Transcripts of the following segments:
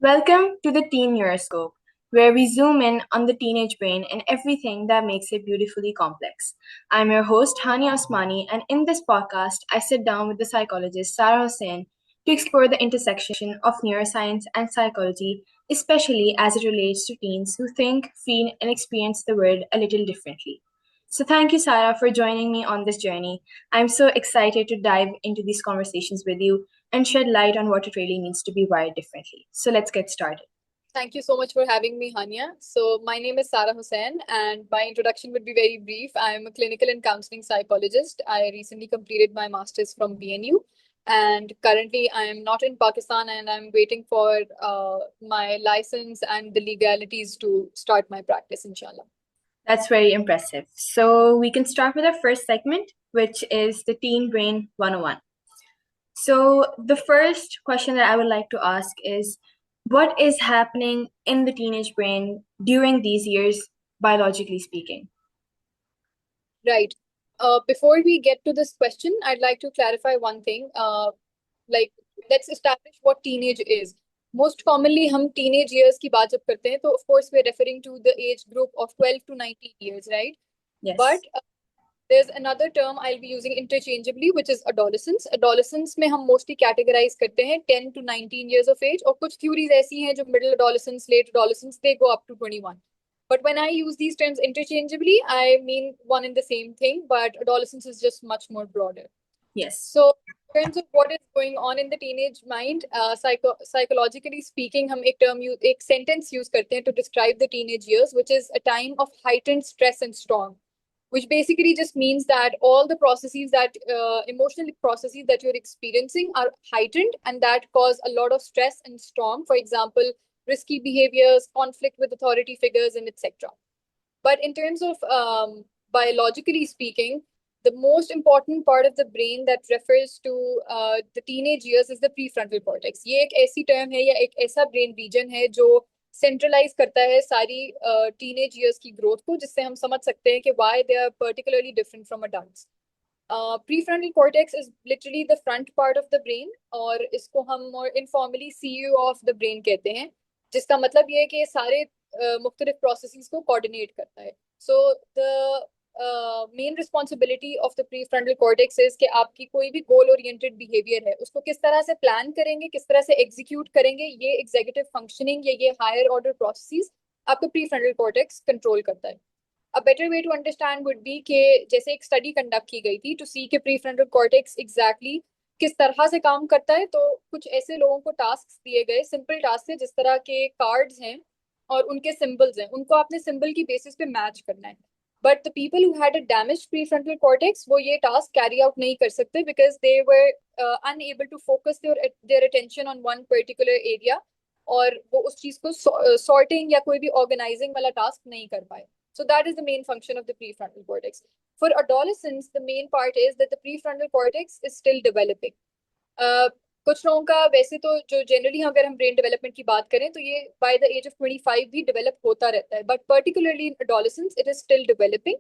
Welcome to the Teen Neuroscope, where we zoom in on the teenage brain and everything that makes it beautifully complex. I'm your host, Hani Osmani, and in this podcast, I sit down with the psychologist Sarah Hussain to explore the intersection of neuroscience and psychology, especially as it relates to teens who think, feel, and experience the world a little differently. So, thank you, Sarah, for joining me on this journey. I'm so excited to dive into these conversations with you and shed light on what it really means to be wired differently. So let's get started. Thank you so much for having me, Hania. So, my name is Sarah Hussain, and my introduction would be very brief. I am a clinical and counseling psychologist. I recently completed my master's from BNU, and currently I am not in Pakistan, and I'm waiting for my license and the legalities to start my practice, inshallah. That's very impressive. So we can start with our first segment, which is the Teen Brain 101. So the first question that I would like to ask is what is happening in the teenage brain during these years, biologically speaking? Right. Before we get to this question, I'd like to clarify one thing. Like, let's establish what teenage is. Most commonly, हम teenage years की बात जब करते हैं, तो of course we're referring to the age group of 12 to 19 years, right? Yes. But there's another term I'll be using interchangeably, which is adolescence. Adolescence में हम mostly categorize करते हैं 10 to 19 years of age, और कुछ theories ऐसी हैं जो middle adolescence, late adolescence, they go up to 21. But when I use these terms interchangeably, I mean one and the same thing, but adolescence is just much more broader. Yes. So, in terms of what is going on in the teenage mind, psychologically speaking, हम एक sentence use करते हैं to describe the teenage years, which is a time of heightened stress and storm, which basically just means that all the processes that emotional processes that you're experiencing are heightened and that cause a lot of stress and storm. For example, risky behaviors, conflict with authority figures, and etc. But in terms of biologically speaking, the most important part of the brain that refers to the teenage years is the prefrontal cortex. ये एक ऐसी term है या एक ऐसा brain region है जो centralise करता है सारी टीनेज ईयर्स की ग्रोथ को, जिससे हम समझ सकते हैं कि why they are particularly different from adults. Prefrontal cortex is literally the front part of the brain, और इसको हम और informally CEO of the brain कहते हैं, जिसका मतलब ये है कि ये सारे मुख्तलिफ प्रोसेसेस को कोऑर्डिनेट करता है. So the main responsibility of the pre frontal cortex is कि आपकी कोई भी गोल ओरिएंटेड बिहेवियर है उसको किस तरह से प्लान करेंगे, किस तरह से एग्जीक्यूट करेंगे, ये एग्जीक्यूटिव फंक्शनिंग या ये हायर ऑर्डर प्रोसेसेस आपका प्री फ्रंटल कॉर्टेक्स कंट्रोल करता है. A better way to understand would be कि जैसे एक स्टडी कंडक्ट की गई थी टू सी के प्री फ्रंटल कॉर्टेक्स एग्जैक्टली किस तरह से काम करता है, तो कुछ ऐसे लोगों को टास्क दिए गए, सिंपल टास्क है, जिस तरह के कार्ड्स हैं और उनके सिंबल्स हैं, उनको आपने सिंबल की बेसिस पे मैच करना है. But the people who had a damaged prefrontal cortex वो ये टास्क कैरी आउट नहीं कर सकते because they were unable to focus their attention on one particular area, और वो उस चीज को सॉर्टिंग या कोई भी ऑर्गेनाइजिंग वाला टास्क नहीं कर पाए. So that is the main function of the prefrontal cortex. For adolescents, the main part is that the prefrontal cortex is still developing. कुछ लोगों का वैसे तो जो जनरली अगर हम ब्रेन डेवलपमेंट की बात करें तो ये बाय द एज ऑफ 25 भी डेवलप होता रहता है, but particularly in adolescence it is still developing,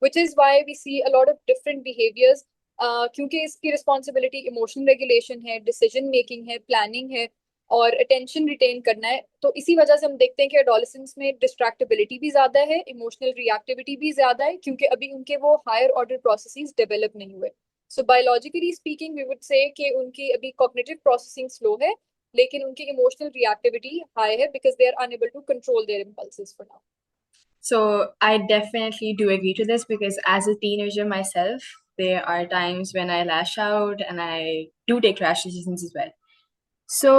which is why we see a lot of different behaviours, क्योंकि इसकी रिस्पॉन्सिबिलिटी इमोशनल रेगुलेशन है, डिसीजन मेकिंग है, प्लानिंग है, और अटेंशन रिटेन करना है. तो इसी वजह से हम देखते हैं कि एडोलेसेंस में डिस्ट्रैक्टेबिलिटी भी ज्यादा है, इमोशनल रिएक्टिविटी भी ज्यादा है, क्योंकि अभी उनके वो हायर ऑर्डर प्रोसेसेस डेवलप नहीं हुए. So biologically speaking we would say कि उनकी अभी कॉग्निटिव प्रोसेसिंग स्लो है, लेकिन उनकी इमोशनल रिएक्टिविटी हाई है because they are unable to control their impulses for now. So I definitely do agree to this because as a teenager myself, there are times when I lash out and I do take rash decisions as well. So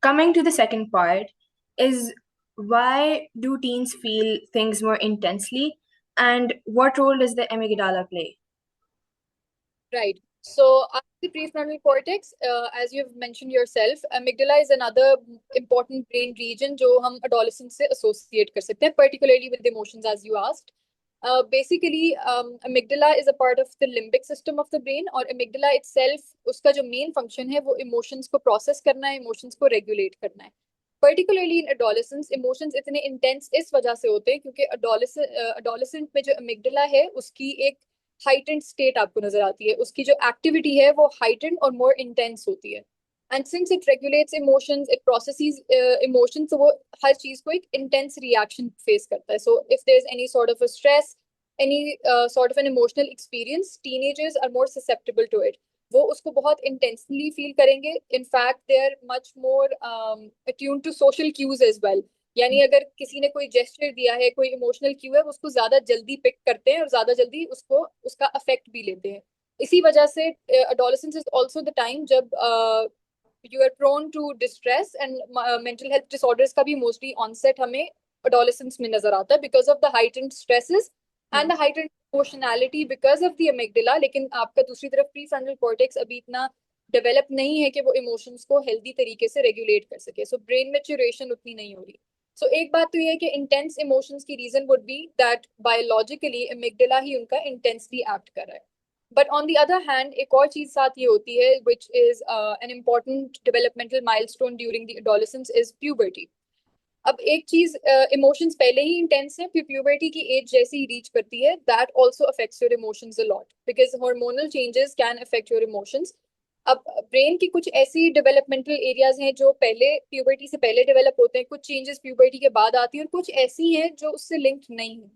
coming to the second part is why do teens feel things more intensely and what role does the amygdala play? Right. So after the prefrontal cortex, as you've mentioned yourself, amygdala is another important brain region जो हम adolescence से associate कर सकते हैं, particularly with emotions, as you asked. Basically, amygdala is a part of the limbic system of the brain, और amygdala itself उसका जो main function है वो emotions को process करना है, emotions को regulate करना है. Particularly in adolescence, emotions इतने intense इस वजह से होते हैं क्योंकि adolescent में जो amygdala है उसकी एक हाइटेंड स्टेट आपको नजर आती है, उसकी जो एक्टिविटी है वो हाइटेंड और मोर इंटेंस होती है. And since it regulates emotions, it processes emotions, so वो हर चीज को एक intense reaction face करता है. So if there's any sort of a stress, any sort of an emotional experience, teenagers are more susceptible to it. वो उसको बहुत intensely feel करेंगे. In fact, they are much more attuned to social cues as well. यानी अगर किसी ने कोई gesture दिया है, कोई emotional cue है, वो उसको ज्यादा जल्दी pick करते हैं और ज्यादा जल्दी उसको उसका affect भी लेते हैं. इसी वजह से adolescence is also the time जब you are prone to distress and mental health disorders का भी mostly onset हमें adolescence में नजर आता है because of the heightened stresses and the heightened emotionality because of the amygdala. लेकिन आपका दूसरी तरफ prefrontal cortex अभी इतना डेवलप नहीं है कि वो इमोशंस को हेल्दी तरीके से रेगुलेट कर सके. सो ब्रेन मेच्योरेशन उतनी नहीं हो रही. सो एक बात तो ये है कि इंटेंस इमोशंस की reason would be that biologically amygdala ही उनका इंटेंसली एक्ट कर रहा है. But on the other hand एक और चीज साथ ये होती है which is an important developmental milestone during the adolescence is puberty. अब एक चीज इमोशंस पहले ही इंटेंस है, फिर प्यूबर्टी की एज जैसे ही रीच करती है that also affects your emotions a lot because hormonal changes can affect your emotions. अब ब्रेन की कुछ ऐसी डेवलपमेंटल एरियाज हैं जो पहले प्यूबर्टी से पहले डेवलप होते हैं, कुछ चेंजेस प्यूबर्टी के बाद आती हैं और कुछ ऐसी हैं जो उससे लिंक्ड नहीं है.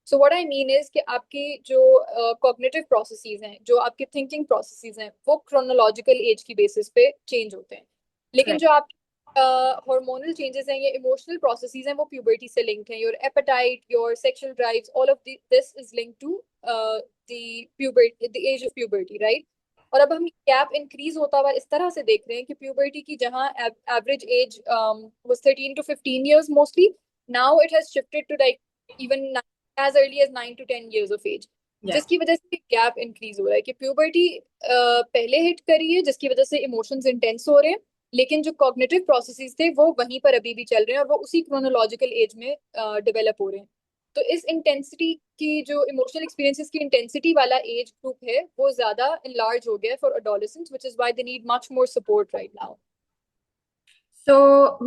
So what I mean is कि आपके जो कॉग्निटिव प्रोसेसेस हैं, जो आपके थिंकिंग प्रोसेसेस हैं, वो क्रोनोलॉजिकल एज की बेसिस पे चेंज होते हैं. लेकिन Right. जो आप हार्मोनल चेंजेस हैं, ये इमोशनल प्रोसेसेस हैं, वो प्यूबर्टी से लिंक्ड हैं. Your appetite, your sexual drives, all of this is linked to the puberty, the age of puberty, right. और अब हम गैप इंक्रीज होता हुआ इस तरह से देख रहे हैं कि प्यूबर्टी की जहां average age was 13 to 15 years mostly, now it has shifted to like even as early as 9 to 10 years of age. Yeah. जिसकी वजह से गैप इंक्रीज हो रहा है कि प्यूबर्टी पहले हिट करी है, जिसकी वजह से इमोशंस इंटेंस हो रहे हैं, लेकिन जो कॉग्निटिव प्रोसेसेस थे वो वहीं पर अभी भी चल रहे हैं और वो उसी क्रोनोलॉजिकल एज में डेवलप हो रहे हैं. तो इस इंटेंसिटी की जो इमोशनल एक्सपीरियंसेस की इंटेंसिटी वाला एज ग्रुप है वो ज्यादा इनलार्ज हो गया for adolescents, which is why they need much more support right now. So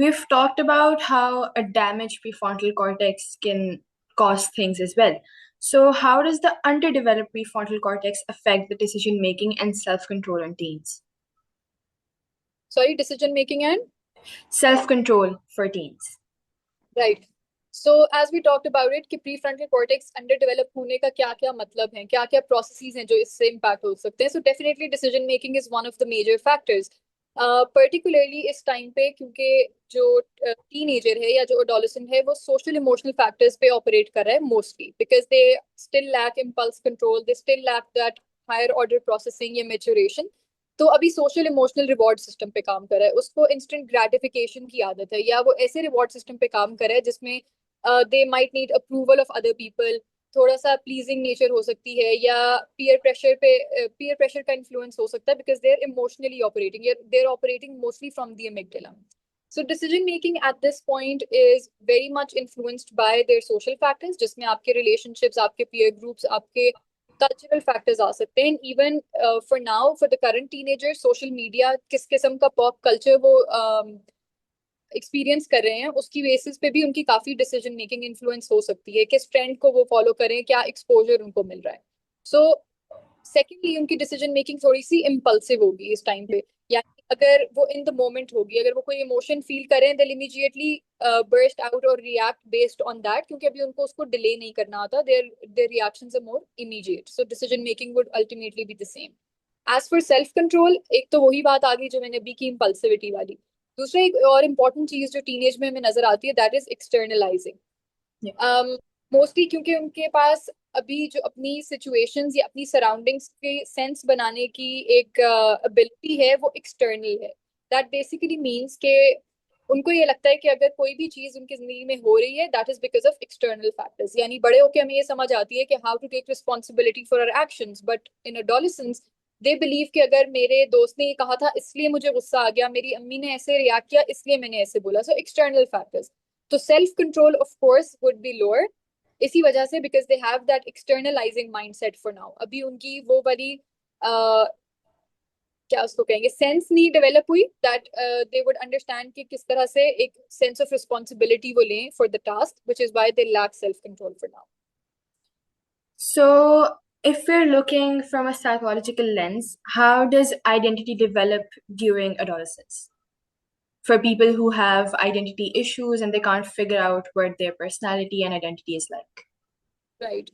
we've talked about how a damaged prefrontal cortex can cause things as well. So how does the underdeveloped prefrontal cortex affect the decision making and self-control in teens? Sorry, decision making and Self-control for teens. Right. So as we talked about it कि prefrontal cortex under develop होने का क्या क्या मतलब है, क्या क्या processes हैं जो इससे इम्पैक्ट हो सकते हैं. So definitely decision making is one of the major factors, particularly इस टाइम पे, क्योंकि जो टीनेजर है या जो एडोलेसेंट है वो सोशल इमोशनल फैक्टर्स पे ऑपरेट कर रहा है mostly because they still lack impulse control, they still lack that higher order processing या मेच्योरेशन. तो अभी सोशल इमोशनल रिवॉर्ड सिस्टम पे काम कर रहा है, उसको इंस्टेंट ग्रेटिफिकेशन की आदत है, या वो ऐसे रिवॉर्ड सिस्टम पे काम कर रहा है जिसमें they might need approval of other people, थोड़ा सा प्लीजिंग नेचर हो सकती है, या पीयर प्रेशर का इन्फ्लुएंस हो सकता है because they are emotionally operating, they are operating mostly from the amygdala. So decision making at this point is very much influenced by their social factors, जिसमें आपके relationships, आपके peer groups, आपके cultural factors आ सकते हैं. Even for now, for the current teenagers, social media किस किस्म का pop culture वो एक्सपीरियंस कर रहे हैं, उसकी बेसिस पे भी उनकी काफी डिसीजन मेकिंग इन्फ्लुएंस हो सकती है, किस ट्रेंड को वो फॉलो करें, क्या एक्सपोजर उनको मिल रहा है. सो सेकेंडली उनकी डिसीजन मेकिंग थोड़ी सी इम्पल्सिव होगी इस टाइम पे. यानी अगर वो इन द मोमेंट होगी, अगर वो कोई इमोशन फील करें, दे इमीडिएटली बर्स्ट आउट और रिएक्ट बेस्ड ऑन दैट, क्योंकि अभी उनको उसको डिले नहीं करना आता. Their reactions are more immediate, so decision making would ultimately be the same. As for self control, एक तो वही बात आ गई जो मैंने अभी की इम्पल्सिविटी वाली. दूसरा एक और इम्पॉर्टेंट चीज जो टीनेज में हमें नजर आती है दैट इज एक्सटर्नलाइजिंग. मोस्टली क्योंकि उनके पास अभी जो अपनी सिचुएशंस या अपनी सराउंडिंग्स के सेंस बनाने की एक एबिलिटी है वो एक्सटर्नल है. दैट बेसिकली मीन्स के उनको ये लगता है कि अगर कोई भी चीज उनकी जिंदगी में हो रही है that is because of external factors. यानी बड़े होकर हमें ये समझ आती है कि how to take responsibility for our actions, but in adolescence they believe कि अगर मेरे दोस्त ने ये कहा था इसलिए मुझे गुस्सा आ गया, मेरी अम्मी ने ऐसे रिएक्ट किया इसलिए मैंने ऐसे बोला. So external factors. तो self control of course would be lower इसी वजह से, because they have that externalising mindset for now. अभी उनकी वो वाली क्या उसको कहेंगे सेंस नहीं डेवलप हुई दैट दे वुड अंडरस्टैंड कि किस तरह से एक सेंस ऑफ रिस्पॉन्सिबिलिटी वो लें for the task, which is why they lack self control for now. So If we're looking from a psychological lens, how does identity develop during adolescence? For people who have identity issues and they can't figure out what their personality and identity is like. Right.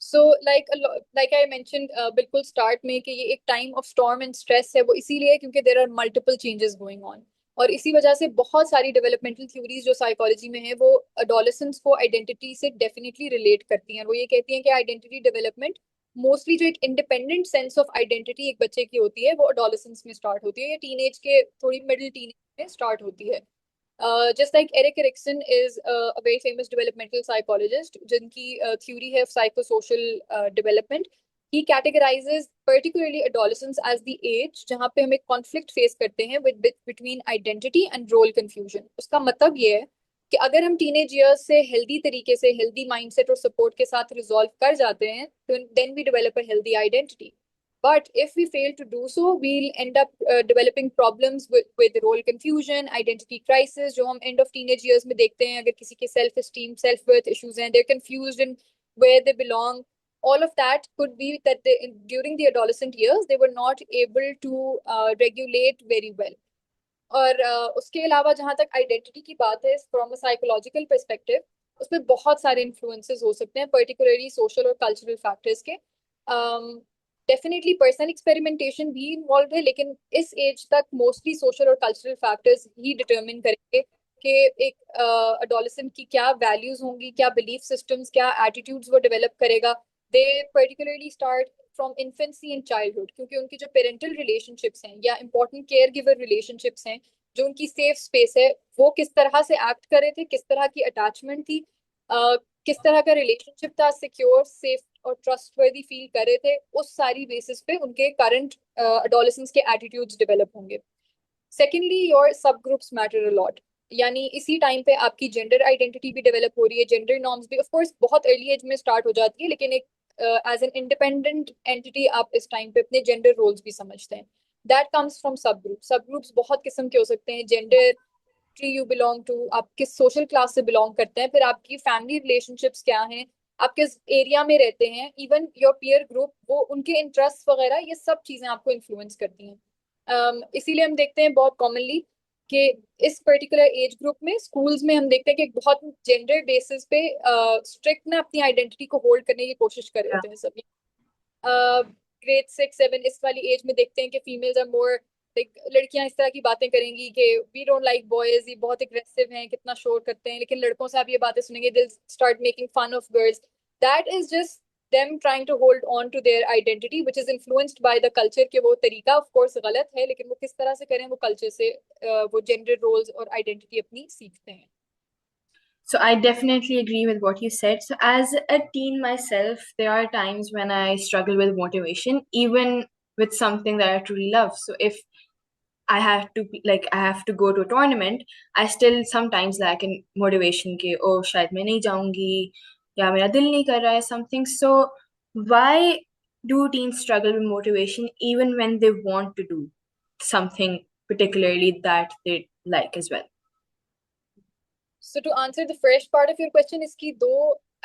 So like I mentioned बिल्कुल start में कि ये एक time of storm and stress है, वो इसीलिए है क्योंकि there are multiple changes going on, और इसी वजह से बहुत सारी developmental theories जो psychology में है वो adolescents को identity से definitely relate करती हैं, और वो ये कहती हैं कि identity development मोस्टली जो एक इंडिपेंडेंट सेंस ऑफ आइडेंटिटी एक बच्चे की होती है वो adolescence में स्टार्ट होती है या टीनेज के थोड़ी मिडिल टीनेज में स्टार्ट होती है. Just like Eric Erikson is a very famous developmental psychologist, जिनकी theory है psychosocial development. He categorizes particularly adolescence as the age जहाँ पे हम एक conflict face करते हैं with between identity and role confusion. उसका मतलब ये है कि अगर हम टीनेज ईयर्स से हेल्दी तरीके से हेल्दी माइंडसेट और सपोर्ट के साथ रिजॉल्व कर जाते हैं तो then we develop a healthy identity. But if we fail to do so, we'll end up developing problems with role confusion, identity crisis, जो हम end of teenage years में देखते हैं. अगर किसी के self esteem, self worth issues हैं, they're confused in where they belong. All of that could be that during the adolescent years they were not able to regulate very well. और उसके अलावा जहाँ तक आइडेंटिटी की बात है फ्रॉम अ साइकोलॉजिकल पर्सपेक्टिव, उसमें बहुत सारे इन्फ्लुएंसेस हो सकते हैं पर्टिकुलरली सोशल और कल्चरल फैक्टर्स के. डेफिनेटली पर्सनल एक्सपेरिमेंटेशन भी इन्वॉल्व है, लेकिन इस एज तक मोस्टली सोशल और कल्चरल फैक्टर्स ही डिटरमिन करेंगे कि एक अडोलेसेंट की क्या वैल्यूज होंगी, क्या बिलीफ सिस्टम्स, क्या एटीट्यूड्स वो डेवलप करेगा. They particularly start from infancy and childhood, क्योंकि उनकी जो पेरेंटल रिलेशनशिप्स हैं या इंपॉर्टेंट केयर गिवर रिलेशनशिप्स हैं, जो उनकी सेफ स्पेस है, वो किस तरह से एक्ट कर रहे थे, किस तरह की अटैचमेंट थी, किस तरह का रिलेशनशिप था, सिक्योर, सेफ और ट्रस्टवर्दी फील कर रहे थे, उस सारी बेसिस पे उनके करंट अडोलेसेंस के एटीट्यूड्स डेवलप होंगे. सेकेंडली, योर सब ग्रुप्स मैटर अ लॉट, यानी इसी टाइम पे आपकी जेंडर आइडेंटिटी भी डेवलप हो रही है, जेंडर नॉर्म्स भी ऑफ कोर्स बहुत अर्ली एज में स्टार्ट हो जाती है, लेकिन एक एज एन इंडिपेंडेंट एंटिटी आप इस टाइम पे अपने जेंडर रोल्स भी समझते हैं. That comes from subgroup. Subgroups बहुत किस्म के हो सकते हैं. Gender tree you belong to, आप किस सोशल क्लास से बिलोंग करते हैं, फिर आपकी फैमिली रिलेशनशिप्स क्या हैं, आप किस एरिया में रहते हैं, इवन योर पीयर ग्रुप, वो उनके इंटरेस्ट वगैरह, ये सब चीजें आपको इन्फ्लुएंस करती हैं. इसीलिए हम देखते हैं बहुत कॉमनली कि इस पर्टिकुलर एज ग्रुप में स्कूल्स में हम देखते हैं कि बहुत जेंडर बेसिस पे स्ट्रिक्ट ना अपनी आइडेंटिटी को होल्ड करने की कोशिश कर रहे होते हैं सभी. ग्रेड 6-7 इस वाली एज में देखते हैं कि फीमेल्स आर मोर लाइक, लड़कियां इस तरह की बातें करेंगी कि वी डोंट लाइक बॉयज, ये बहुत एग्रेसिव हैं, कितना शोर करते हैं, लेकिन लड़कों से आप ये बातें सुनेंगे they'll start making fun of girls. That is just them trying to hold on to their identity which is influenced by the culture के वो तरीका of course गलत है, लेकिन वो किस तरह से करें, वो कल्चर से वो जेंडर रोल्स और आइडेंटिटी अपनी सीखते हैं. So I definitely agree with what you said. So as a teen myself, there are times when I struggle with motivation, even with something that I truly love. So if I have to go to a tournament, I still sometimes lack in motivation के oh शायद मैं नहीं जाऊंगी या मेरा दिल नहीं कर रहा है something. So why do teens struggle with motivation even when they want to do something particularly that they like as well? So to answer the first part of your question, इसकी दो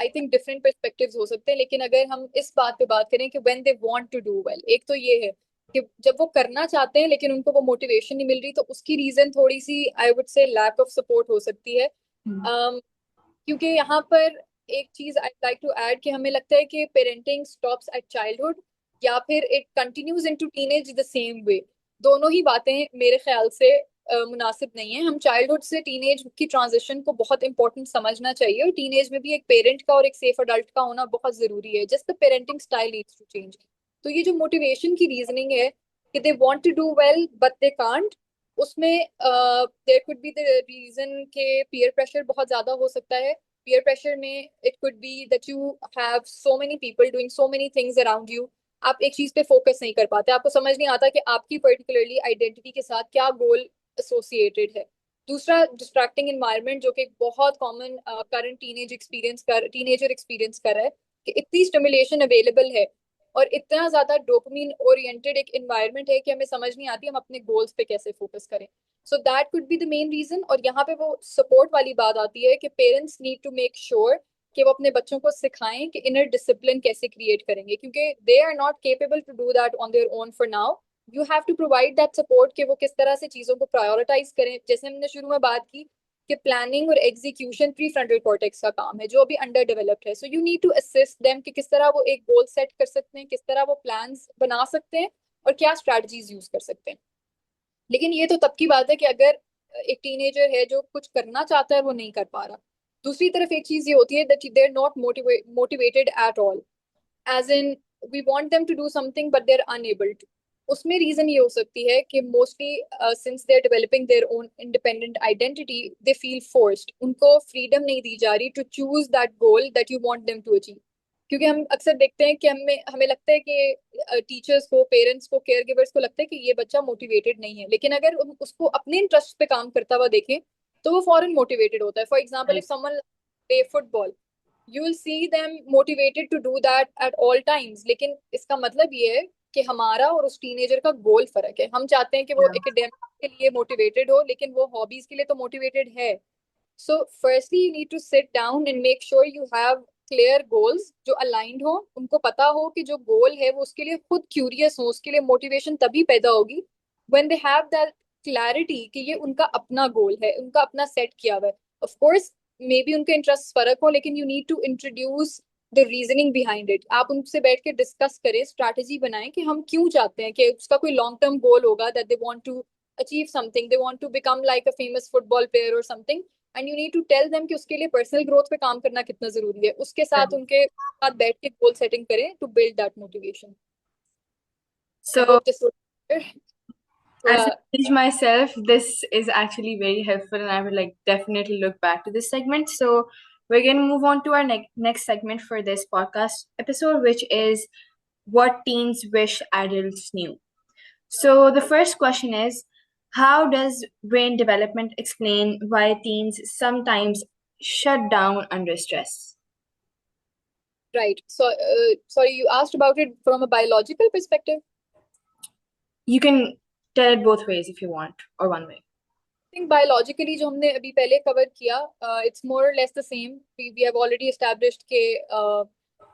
आई थिंक डिफरेंट पर्सपेक्टिव्स हो सकते हैं, लेकिन अगर हम इस बात पे बात करें कि when they want to do well, एक तो ये है कि जब वो करना चाहते हैं लेकिन उनको वो मोटिवेशन नहीं मिल रही, तो उसकी रीजन थोड़ी सी I would say lack of support हो सकती है. क्योंकि यहाँ पर एक चीज आई लाइक टू ऐड कि हमें लगता है कि पेरेंटिंग स्टॉप्स एट चाइल्डहुड या फिर it continues into teenage the same वे. दोनों ही बातें मेरे ख्याल से मुनासिब नहीं है. हम चाइल्डहुड से टीनेज की ट्रांजिशन को बहुत इंपॉर्टेंट समझना चाहिए, और टीनेज में भी एक पेरेंट का और एक सेफ अडल्ट का होना बहुत जरूरी है. Just the parenting style needs to change. तो ये जो मोटिवेशन की रीजनिंग है कि they want to do well but they can't, उसमें there could be the reason के पीयर प्रेशर बहुत ज्यादा हो सकता है. पीयर प्रेशर में it could be that you have so many people doing so many things around you. आप एक चीज पे फोकस नहीं कर पाते, आपको समझ नहीं आता कि आपकी पर्टिकुलरली आइडेंटिटी के साथ क्या गोल एसोसिएटेड है. दूसरा, डिस्ट्रैक्टिंग एनवायरनमेंट, जो कि एक बहुत कॉमन करंट टीनेजर एक्सपीरियंस कर रहा है कि इतनी स्टिमुलेशन अवेलेबल है और इतना ज्यादा डोपामिन ओरिएंटेड एक एनवायरनमेंट है कि हमें समझ नहीं आती हम अपने गोल्स पे कैसे फोकस करें. So that could be the main reason. और यहाँ पे वो सपोर्ट वाली बात आती है कि parents need to make sure कि वो अपने बच्चों को सिखाएं कि इनर डिसिप्लिन कैसे क्रिएट करेंगे, क्योंकि they are not capable to do that on their own for now. You have to provide that support कि वो किस तरह से चीजों को प्रायोरिटाइज करें. जैसे हमने शुरू में बात की कि प्लानिंग और एग्जीक्यूशन प्री फ्रंटल कॉर्टेक्स का काम है, जो अभी अंडर डेवलप्ड है. So you need to assist them कि किस तरह वो एक गोल सेट कर सकते हैं, किस तरह वो प्लान्स बना सकते हैं और क्या स्ट्रैटेजीज यूज कर सकते हैं. लेकिन ये तो तब की बात है कि अगर एक टीनेजर है जो कुछ करना चाहता है, वो नहीं कर पा रहा. दूसरी तरफ एक चीज ये होती है that they are not motivated at all, as in we want them to do something but they are unable to. उसमें रीजन ये हो सकती है कि mostly since they are developing their own independent identity, they feel forced. उनको freedom नहीं दी जा रही to choose that goal that you want them to achieve. क्योंकि हम अक्सर देखते हैं कि हमें हमें लगता है कि टीचर्स को, पेरेंट्स को, केयर गिवर्स को लगता है कि ये बच्चा मोटिवेटेड नहीं है, लेकिन अगर उसको अपने इंटरेस्ट पे काम करता हुआ देखें तो वो फॉरन मोटिवेटेड होता है. For example, if Right. Someone play football, you will see them motivated to do that at all times. लेकिन इसका मतलब ये है कि हमारा और उस टीनेजर का गोल फर्क है. हम चाहते हैं कि वो Yeah. एकेडमिक के लिए मोटिवेटेड हो, लेकिन वो हॉबीज के लिए तो मोटिवेटेड है. So firstly you need to sit down and make sure you have clear goals जो अलाइंड हो. उनको पता हो कि जो गोल है वो उसके लिए खुद क्यूरियस हो, उसके लिए मोटिवेशन तभी पैदा होगी when they have that clarity कि ये उनका अपना गोल है, उनका अपना सेट किया हुआ है. ऑफ कोर्स मे बी उनके इंटरेस्ट फर्क हो, लेकिन you need to introduce the reasoning behind it. आप उनसे बैठ के डिस्कस करें, स्ट्रैटेजी बनाएं कि हम क्यों चाहते हैं, कि उसका कोई लॉन्ग टर्म गोल होगा that they want to achieve something, they want to become like a famous football player और something. And you need to tell them कि उसके लिए पर्सनल ग्रोथ पे काम करना कितना जरूरी है. उसके साथ Right. उनके साथ बैठ के गोल सेटिंग करें to build that motivation. I So, hope this as a uh, teenage myself, this is actually very helpful, and I would like definitely look back to this segment. So, we're going to move on to our next segment for this podcast episode, which is what teens wish adults knew. So, the first question is, how does brain development explain why teens sometimes shut down under stress? right. So sorry, you asked about it from a biological perspective. You can tell it both ways if you want, or one way. Think biologically जो हमने अभी पहले cover किया, it's more less the same. We have already established के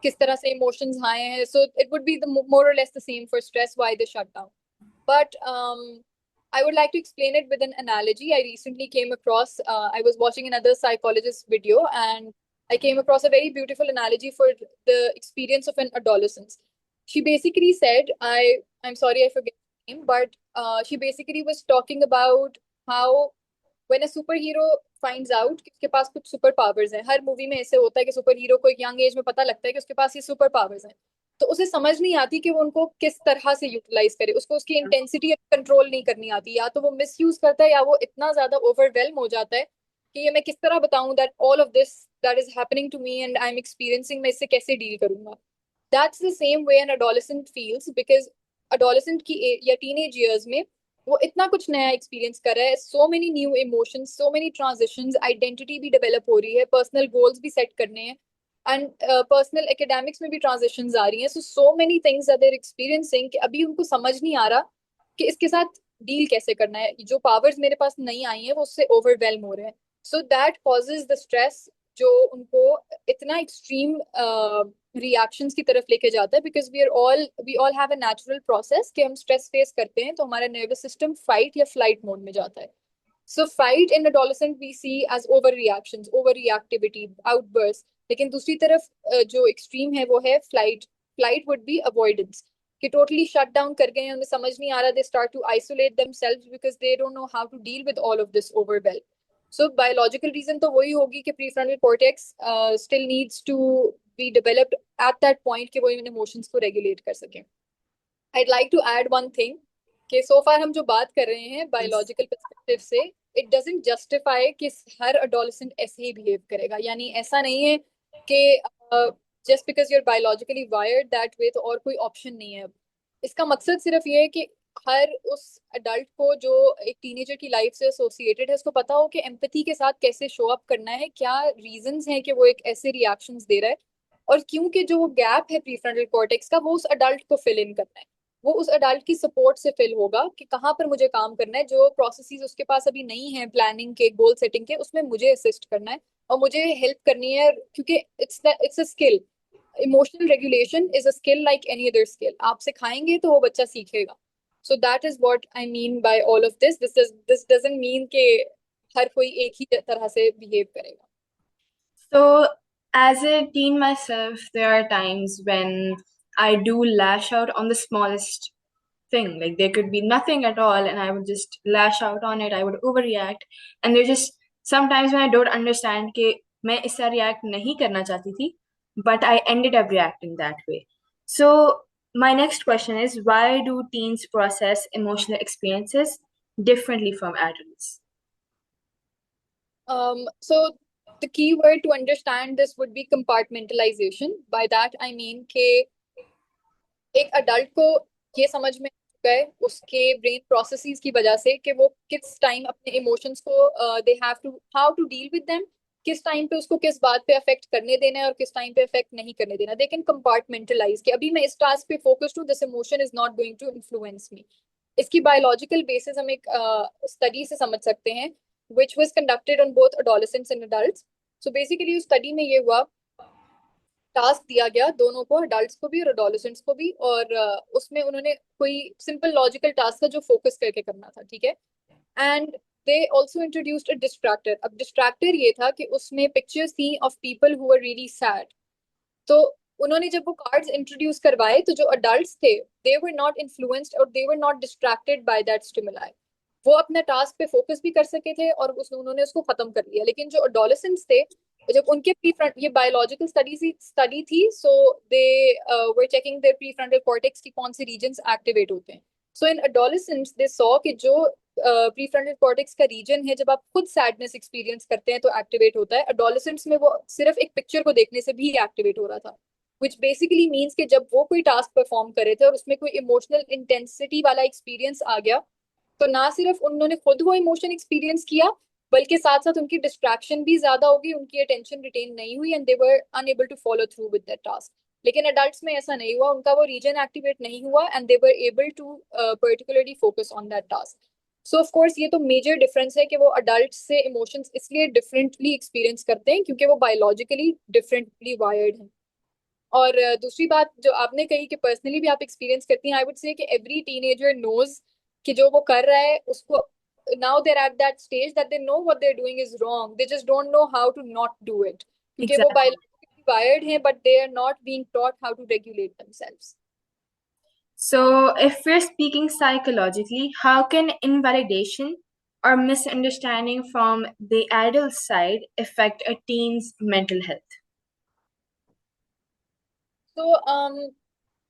किस तरह से emotions आए हैं. So it would be the more और less the same for stress why they shut down. बट I would like to explain it with an analogy. I recently came across, I was watching another psychologist video, and I came across a very beautiful analogy for the experience of an adolescence. She basically said, I'm sorry, I forget the name, but she basically was talking about how when a superhero finds out कि उसके पास कुछ super powers हैं. हर movie में ऐसे होता है कि super hero को एक यंग एज में पता लगता है कि उसके पास ये सुपर पावर्स हैं, तो उसे समझ नहीं आती कि वो उनको किस तरह से यूटिलाइज करे. उसको उसकी इंटेंसिटी कंट्रोल नहीं करनी आती. या तो वो मिस यूज करता है, या वो इतना ज्यादा ओवरवेलम हो जाता है कि ये मैं किस तरह बताऊं that all of this that is happening to me and I am experiencing, मैं इससे कैसे डील करूंगा. That's the same way an adolescent feels, because adolescent की या टीनेज ईयर्स में वो इतना कुछ नया एक्सपीरियंस कर रहा है. So many new emotions, so many transitions, identity भी डेवलप हो रही है, पर्सनल गोल्स भी सेट करने हैं, एंड पर्सनल एकेडमिक्स में भी ट्रांजिशंस आ रही हैं. So many things are they're experiencing कि अभी उनको समझ नहीं आ रहा कि इसके साथ डील कैसे करना है. जो पावर्स मेरे पास नहीं आई हैं वो उससे ओवरवेलम हो रहे हैं. So that causes the stress, जो उनको इतना एक्सट्रीम रिएक्शंस की तरफ लेके जाता है. Because we all have a natural process कि हम स्ट्रेस फेस करते हैं तो हमारा नर्वस सिस्टम फाइट या फ्लाइट मोड में जाता है. So fight in adolescent we see as overreactions, overreactivity, outbursts. लेकिन दूसरी तरफ जो एक्सट्रीम है वो है flight. Flight would be avoidance, कि टोटली शट डाउन कर गए हैं, उन्हें समझ नहीं आ रहा. They start to isolate themselves because they don't know how to deal with all of this overwhelm. So biological reason तो वही होगी कि prefrontal cortex still needs to be developed at that point कि वो इन इमोशंस को regulate कर सकें. I'd like to add one thing कि so far हम जो बात कर रहे हैं Yes. बायोलॉजिकल पर्सपेक्टिव से, इट डजंट जस्टिफाई कि हर अडोलेसेंट ऐसे ही बिहेव करेगा. यानी ऐसा नहीं है कि just because you're biologically wired that way तो और कोई ऑप्शन नहीं है. अब इसका मकसद सिर्फ ये है कि हर उस अडल्ट को जो एक टीनेजर की लाइफ से एसोसिएटेड है, उसको पता हो कि एम्पैथी के साथ कैसे शो अप करना है, क्या रीजंस हैं कि वो एक ऐसे रिएक्शंस दे रहा है, और क्योंकि जो गैप है प्रीफ्रंटल कॉर्टेक्स का वो उस अडल्ट को फिल इन करना है. वो उस अडल्ट की सपोर्ट से फिल होगा कि कहाँ पर मुझे काम करना है, जो प्रोसेसेस उसके पास अभी नहीं है प्लानिंग के, गोल सेटिंग के, उसमें मुझे असिस्ट करना है और मुझे हेल्प करनी है, क्योंकि it's a skill. Emotional regulation is a skill like any other skill. आप सिखाएंगे तो वो बच्चा सीखेगा। So that is what I mean by all of this doesn't mean कि हर कोई एक ही तरह से बिहेव करेगा। So, as a teen myself, there are times when I do lash out on the smallest thing. Like there could be nothing at all, and I would just lash out on it. I would overreact, and there's just sometimes when I don't understand कि मैं इससे react नहीं करना चाहती थी, but I ended up reacting that way. So my next question is, why do teens process emotional experiences differently from adults? So the key word to understand this would be compartmentalization. By that I mean कि एक adult को ये समझ में आ चुका है उसके brain processes की वजह से कि वो किस टाइम अपने इमोशंस को they have to how to deal with them, किस टाइम पे उसको किस बात पे अफेक्ट करने देना है और किस टाइम पे अफेक्ट नहीं करने देना। दे कैन कंपार्टमेंटलाइज कि अभी मैं इस टास्क पे फोकस्ड हूँ, this emotion is not going to influence me. इसकी बायोलॉजिकल बेसिस हम एक स्टडी से समझ सकते हैं, which was conducted on both adolescents and adults. So basically उस स्टडी में ये हुआ, टास्क दिया गया दोनों को, अडल्ट्स को भी और अडोलेसेंट्स को भी, और उसमें उन्होंने कोई सिंपल लॉजिकल टास्क था जो फोकस करके करना था, ठीक है। And they also introduced a distractor. अब डिस्ट्रैक्टर ये था कि उसमें पिक्चर्स थी of people who are really sad. तो उन्होंने जब वो कार्ड्स इंट्रोड्यूस करवाए तो जो अडल्ट्स थे दे वर नॉट इन्फ्लुएंस्ड और they were not distracted by that stimuli. वो अपने टास्क पे फोकस भी कर सके थे और उन्होंने उसको खत्म कर लिया। लेकिन जो अडोलेसेंट्स थे, जब उनके प्री फ्रंट, ये बायोलॉजिकल स्टडी थी, so they were checking their prefrontal cortex की कौन से रीजन्स एक्टिवेट होते हैं। सो इन अडोलेसेंट्स दे सॉ कि जो प्री फ्रंटल कॉर्टेक्स का रीजन है जब आप खुद सैडनेस एक्सपीरियंस करते हैं तो एक्टिवेट होता है, अडोलेसेंट्स में वो सिर्फ एक पिक्चर को देखने से भी एक्टिवेट हो रहा था। विच बेसिकली मीन्स कि जब वो कोई टास्क परफॉर्म कर रहे थे और उसमें कोई इमोशनल इंटेंसिटी वाला एक्सपीरियंस आ गया, तो ना सिर्फ उन्होंने खुद वो इमोशन एक्सपीरियंस किया, बल्कि साथ साथ उनकी डिस्ट्रैक्शन भी ज्यादा होगी, उनकी अटेंशन रिटेन नहीं हुई and they were unable to follow through with that task. लेकिन अडल्ट्स में ऐसा नहीं हुआ, उनका वो रीजन एक्टिवेट नहीं हुआ and they were able to particularly focus on that task. So of course ये तो मेजर डिफरेंस है कि वो अडल्ट से इमोशंस इसलिए डिफरेंटली एक्सपीरियंस करते हैं क्योंकि वो बायोलॉजिकली डिफरेंटली वायर्ड हैं। और दूसरी बात जो आपने कही कि पर्सनली भी आप एक्सपीरियंस करती हैं, आई वुड से कि एवरी टीनेजर नोज कि जो वो कर रहा है उसको, now there at that stage that they know what they are doing is wrong, they just don't know how to not do it, क्योंकि वो Exactly. बायोलॉजिकली वायर्ड हैं but they are not being taught how to regulate themselves. So, if we're speaking psychologically, how can invalidation or misunderstanding from the adult side affect a teen's mental health? तो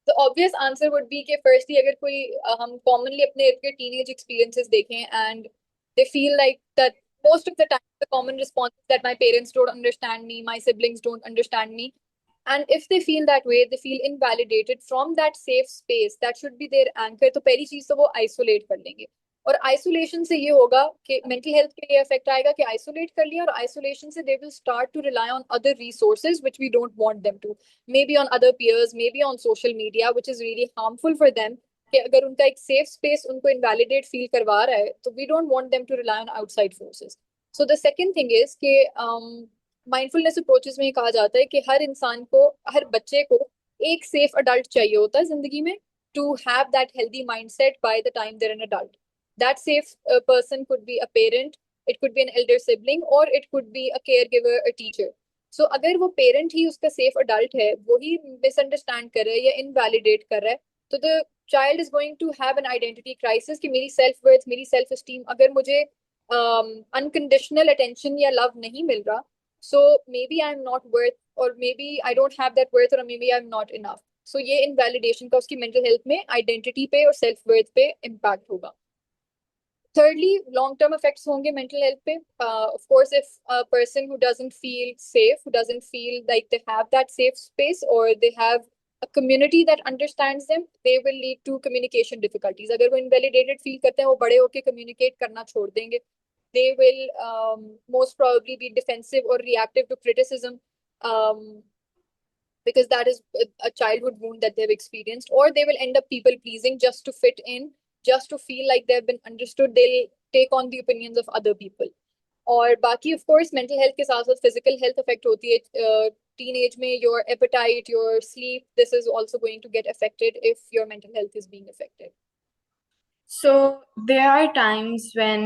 the obvious answer would be कि firstly अगर कोई हम commonly अपने इर्द गिर्द teenage experiences देखें and they feel like that most of the time the common response is that my parents don't understand me, my siblings don't understand me, and if they feel that way, they feel invalidated from that safe space that should be their anchor, तो पहली चीज तो वो isolate कर लेंगे। और isolation से ये होगा कि मेंटल हेल्थ पे ये इफेक्ट आएगा कि आइसोलेट कर लिया, और आइसोलेशन से they will start to rely on other resources which we don't want them to, maybe on other peers, maybe on social media, which is really harmful for them. कि अगर उनका एक safe space उनको invalidate feel करवा रहा है तो we don't want them to rely on outside forces. So the second thing is कि माइंडफुलनेस अप्रोचेस में कहा जाता है कि हर इंसान को, हर बच्चे को एक सेफ अडल्ट चाहिए होता है जिंदगी में, to have that healthy mindset by the time they're an adult. That safe person could be a parent, it could be an elder sibling, or it could be a caregiver, a teacher. So अगर वो parent ही उसका safe adult है, वो ही misunderstand कर रहा है या invalidate कर रहा है, तो the child is going to have an identity crisis कि मेरी self worth, मेरी self esteem, अगर मुझे unconditional attention या love नहीं मिल रहा, so maybe I'm not worth, or maybe I don't have that worth, or maybe I'm not enough. So ये invalidation का उसकी mental health में identity पे और self worth पे impact होगा। Thirdly, long-term effects होंगे mental health पे. Of course, if a person who doesn't feel safe, who doesn't feel like they have that safe space, or they have a community that understands them, they will lead to communication difficulties. अगर वो invalidated feel करते हैं, वो बड़े होके communicate करना छोड़ देंगे. They will most probably be defensive or reactive to criticism. Um, because that is a childhood wound that they've experienced, or they will end up people pleasing just to fit in, just to feel like they've been understood. They'll take on the opinions of other people. और बाकी of course mental health के साथ साथ physical health affect होती है teenage में. Your appetite, your sleep, this is also going to get affected if your mental health is being affected. So there are times when,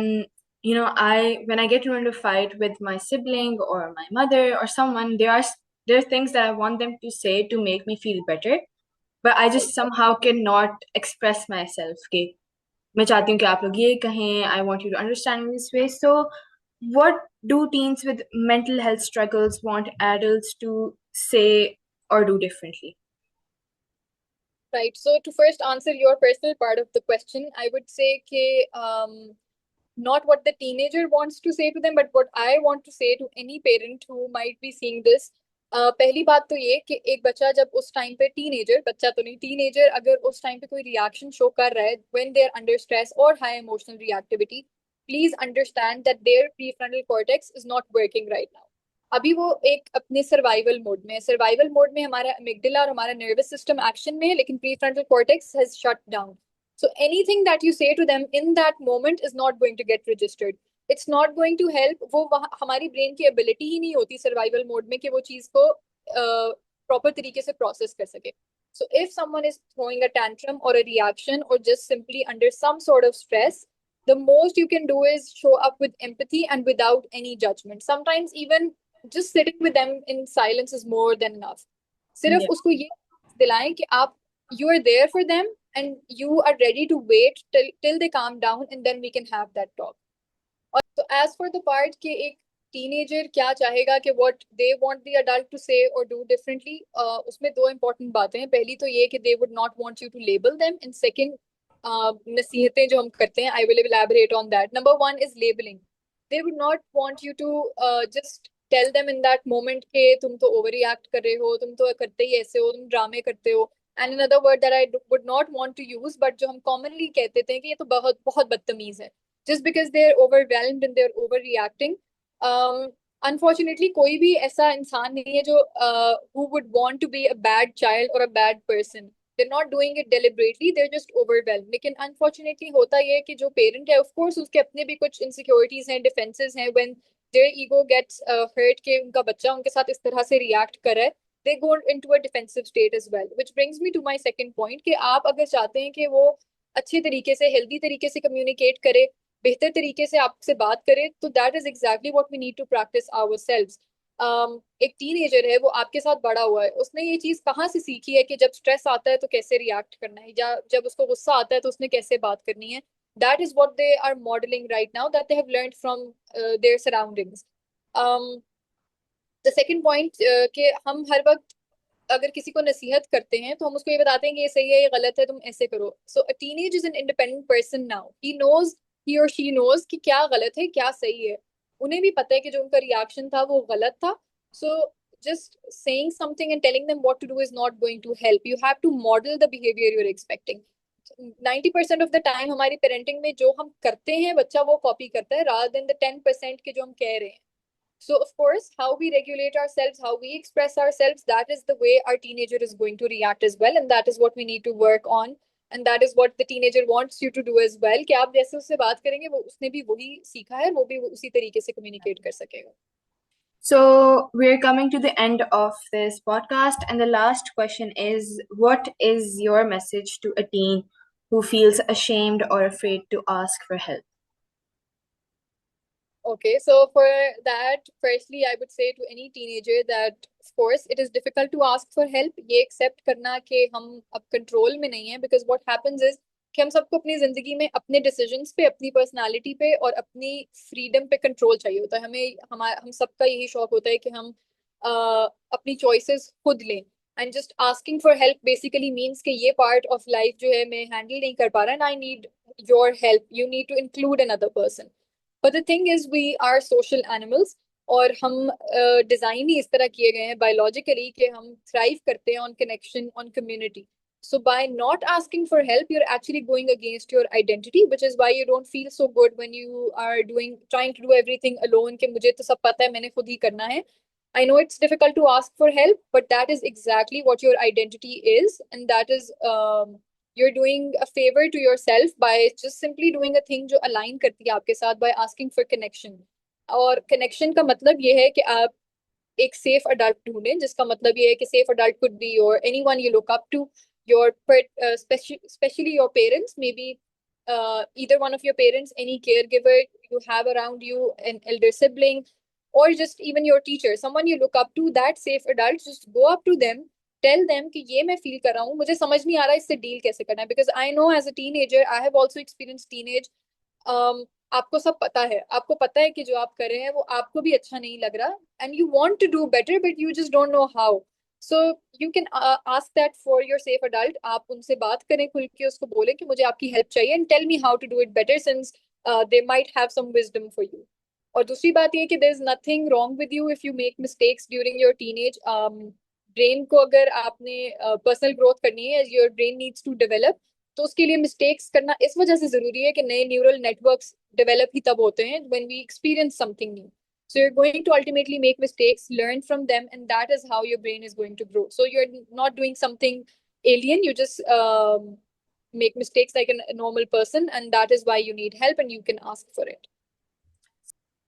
when I get into a fight with my sibling or my mother or someone, there are things that I want them to say to make me feel better, but I just somehow cannot express myself. Okay, मैं चाहती हूँ कि आप लोग ये कहें. I want you to understand me this way. So what do teens with mental health struggles want adults to say or do differently? Right. So to first answer your personal part of the question, I would say not what the teenager wants to say to them, but what I want to say to any parent who might be seeing this. पहली बात तो ये कि एक बच्चा जब उस time पे टीनेजर, बच्चा तो नहीं टीनेजर, अगर उस टाइम पे कोई रिएक्शन शो कर रहा है when they are under stress और high emotional reactivity, please understand that their prefrontal cortex is not working right now. अभी वो एक अपने सर्वाइवल मोड में है. सर्वाइवल मोड में हमारा अमिगडाला और हमारा नर्वस सिस्टम एक्शन में है, लेकिन prefrontal cortex has shut down. So anything that you say to them in that moment is not going to get registered. It's not going to help. वो हमारी brain की ability ही नहीं होती survival mode में कि वो चीज को प्रॉपर तरीके से प्रोसेस कर सके. So if someone is throwing a tantrum or a reaction or just simply under some sort of stress, the most you can do is show up with empathy and without any judgment. Sometimes even just sitting with them in silence is more than enough. सिर्फ Yeah. उसको ये दिलाएं कि आप you are there for them and you are ready to wait till they calm down and then we can have that talk. और तो as for the part कि एक teenager क्या चाहेगा कि what they want the adult to say or do differently, उसमें दो important बातें हैं. पहली तो ये कि they would not want you to label them, and second नसीहतें जो हम करते हैं, I will elaborate on that. Number one is labeling. They would not want you to just tell them in that moment कि तुम तो overreact कर रहे हो, तुम तो करते ही ऐसे हो, तुम ड्रामे करते हो. And another word that I would not want to use, but जो हम commonly कहते थे कि ये तो बहुत बहुत बदतमीज है, just because they're overwhelmed and they're overreacting. Unfortunately कोई भी ऐसा इंसान नहीं है जो who would want to be a bad child or a bad person. They're not doing it deliberately, they're just overwhelmed. लेकिन unfortunately होता ये है कि जो parent है, of course उसके अपने भी कुछ insecurities हैं, defenses हैं. When their ego gets hurt कि उनका बच्चा उनके साथ इस तरह से react कर रहा है, they go into a defensive state as well, which brings me to my second point कि आप अगर चाहते हैं कि वो अच्छे तरीके से, हेल्दी तरीके से कम्युनिकेट करे, बेहतर तरीके से आपसे बात करे, तो that is exactly what we need to practice ourselves. एक टीनेजर है, वो आपके साथ बड़ा हुआ है, उसने ये चीज कहाँ से सीखी है कि जब स्ट्रेस आता है तो कैसे रिएक्ट करना है, या जब उसको गुस्सा आता है तो उसने कैसे बात करनी है. That is what they are modelling right now, that they have learned from their surroundings. The second point कि हम हर वक्त अगर किसी को नसीहत करते हैं तो हम उसको ये बताते हैं कि ये सही है, ये गलत है, तुम ऐसे करो. So a teenage is an independent person now. He और शी नोज कि क्या गलत है, क्या सही है. उन्हें भी पता है कि जो उनका रिएक्शन था वो गलत था. सो just saying something and telling them what to do is not going to help. You have to model the behavior you're expecting. 90% of the time हमारी पेरेंटिंग में जो हम करते हैं बच्चा वो कॉपी करता है, rather than the 10% के जो हम कह रहे हैं. So, of course, how we regulate ourselves, how we express ourselves, that is the way our teenager is going to react as well. And that is what we need to work on. And that is what the teenager wants you to do as well. कि आप जैसे उससे बात करेंगे, वो उसने भी वही सीखा है, वो भी उसी तरीके से communicate कर सकेगा. So we're coming to the end of this podcast, and the last question is, what is your message to a teen who feels ashamed or afraid to ask for help? Okay, so for that, firstly, I would say to any teenager that, of course, it is difficult to ask for help. ये accept करना कि हम अब control में नहीं है, because what happens is कि हम सबको अपनी जिंदगी में अपने डिसीजंस पे, अपनी पर्सनालिटी पे और अपनी फ्रीडम पे कंट्रोल चाहिए होता है. हम सबका यही शौक होता है कि हम अपनी चॉइसेस खुद लें. And just asking for help basically means कि ये पार्ट ऑफ लाइफ जो है मैं हैंडल नहीं कर पा रहा and I need your help. You need to include another person. But the thing is we are social animals, और हम डिजाइन ही इस तरह किए गए हैं बायोलॉजिकली कि हम थ्राइव करते हैं on connection, on community. So by not asking for help, you're actually going against your identity, which is why you don't feel so good when you are trying to do everything alone कि मुझे तो सब पता है, मैंने खुद ही करना है. I know it's difficult to ask for help, but that is exactly what your identity is, and that is you're doing a favor to yourself by just simply doing a thing जो align करती है आपके साथ by asking for connection. और connection का मतलब ये है कि आप एक safe adult ढूंढें, जिसका मतलब ये है कि safe adult could be your anyone you look up to, your especially your parents, maybe either one of your parents, any caregiver you have around you, an elder sibling, or just even your teacher, someone you look up to, that safe adult. Just go up to them, tell them कि ये मैं feel कर रहा हूँ, मुझे समझ नहीं आ रहा इससे डील कैसे करना है, because I know as a teenager I have also experienced teenage. आपको सब पता है, आपको पता है कि जो आप कर रहे हैं वो आपको भी अच्छा नहीं लग रहा, and you want to do better but you just don't know how. So you can ask that for your safe adult. आप उनसे बात करें खुल के, उसको बोलें कि मुझे आपकी हेल्प चाहिए, and tell me how to do it better, since they might have some wisdom for you. और दूसरी बात ये कि there is nothing wrong with you if you make mistakes during your teenage. Brain को अगर आपने personal growth करनी है, your brain needs to develop, तो उसके लिए मिस्टेक्स करना इस वजह से जरूरी है कि नए न्यूरल नेटवर्क्स डेवलप ही तब होते हैं when we experience something new. So you're going to ultimately make mistakes, learn from them, and that is how your brain is going to grow. So you're not doing something alien, you just make mistakes like a normal person, and that is why you need help and you can ask for it.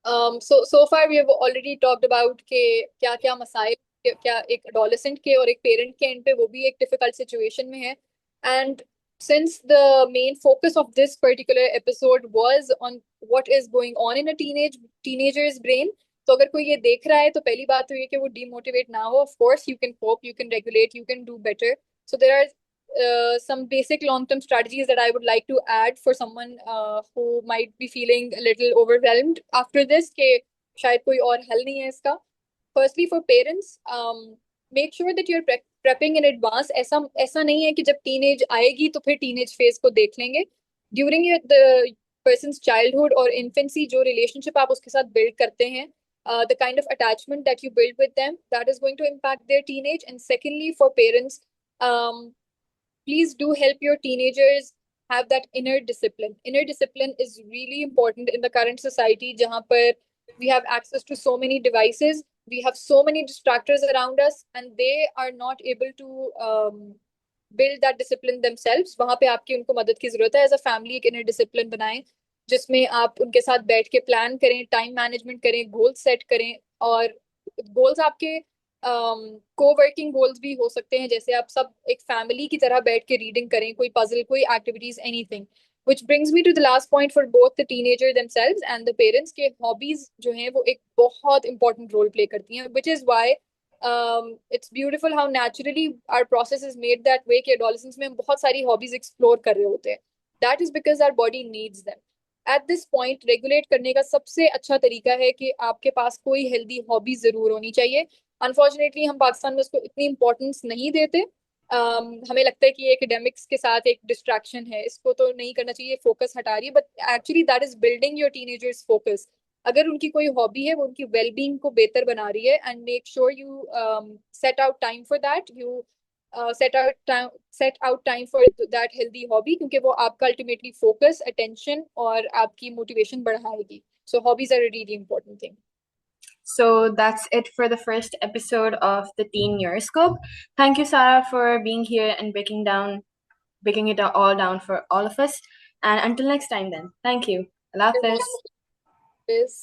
So far we have already talked about के क्या क्या मसाइल, क्या एक adolescent के और एक parent के end पे वो भी एक difficult situation में है. And since the main focus of this particular episode was on what is going on in a teenager's brain, तो अगर कोई ये देख रहा है तो पहली बात तो ये कि वो demotivate ना हो. Of course you can cope, you can regulate, you can do better. So there are some basic long-term strategies that I would like to add for someone who might be feeling a little overwhelmed after this, कि शायद कोई और हल नहीं है इसका. Firstly, for parents, make sure that you're prepping in advance. ऐसा नहीं है कि जब teenage आएगी तो फिर teenage phase को देख लेंगे. During the person's childhood or infancy, जो relationship आप उसके साथ build करते हैं, the kind of attachment that you build with them, that is going to impact their teenage. And secondly, for parents, please do help your teenagers have that inner discipline. Inner discipline is really important in the current society, जहाँ पर we have access to so many devices, we have so many distractors around us, and they are not able to build that discipline themselves. वहाँ पे आपकी उनको मदद की जरूरत है. As a family एक inner discipline बनाएं, जिसमें आप उनके साथ बैठ के प्लान करें, टाइम मैनेजमेंट करें, गोल्स सेट करें. और गोल्स आपके को वर्किंग गोल्स भी हो सकते हैं, जैसे आप सब एक फैमिली की तरह बैठ के रीडिंग करें, कोई पजल, कोई activities, anything. Which brings me to the last point for both the teenager themselves and the parents, के hobbies जो हैं वो एक बहुत important role play करती हैं, which is why it's beautiful how naturally our process is made that way कि adolescence में हम बहुत सारी hobbies explore कर रहे होते हैं. That is because our body needs them. At this point, regulate करने का सबसे अच्छा तरीका है कि आपके पास कोई healthy hobby जरूर होनी चाहिए. अनफॉर्चुनेटली हम पाकिस्तान में उसको इतनी इंपॉर्टेंस नहीं देते. हमें लगता है कि एकेडमिक्स के साथ एक डिस्ट्रैक्शन है, इसको तो नहीं करना चाहिए, फोकस हटा रही है, but actually that is building your teenagers focus. अगर उनकी कोई हॉबी है वो उनकी वेलबींग को बेहतर बना रही है, and make sure you set out time for that. You set out time for that healthy hobby, क्योंकि वो आपका अल्टीमेटली फोकस, अटेंशन और आपकी मोटिवेशन बढ़ाएगी. So hobbies are a really important thing. So that's it for the first episode of the Teen Neuroscope. Thank you, Sarah, for being here and breaking it all down for all of us. And until next time, then, thank you. Allah Hafiz. Yes.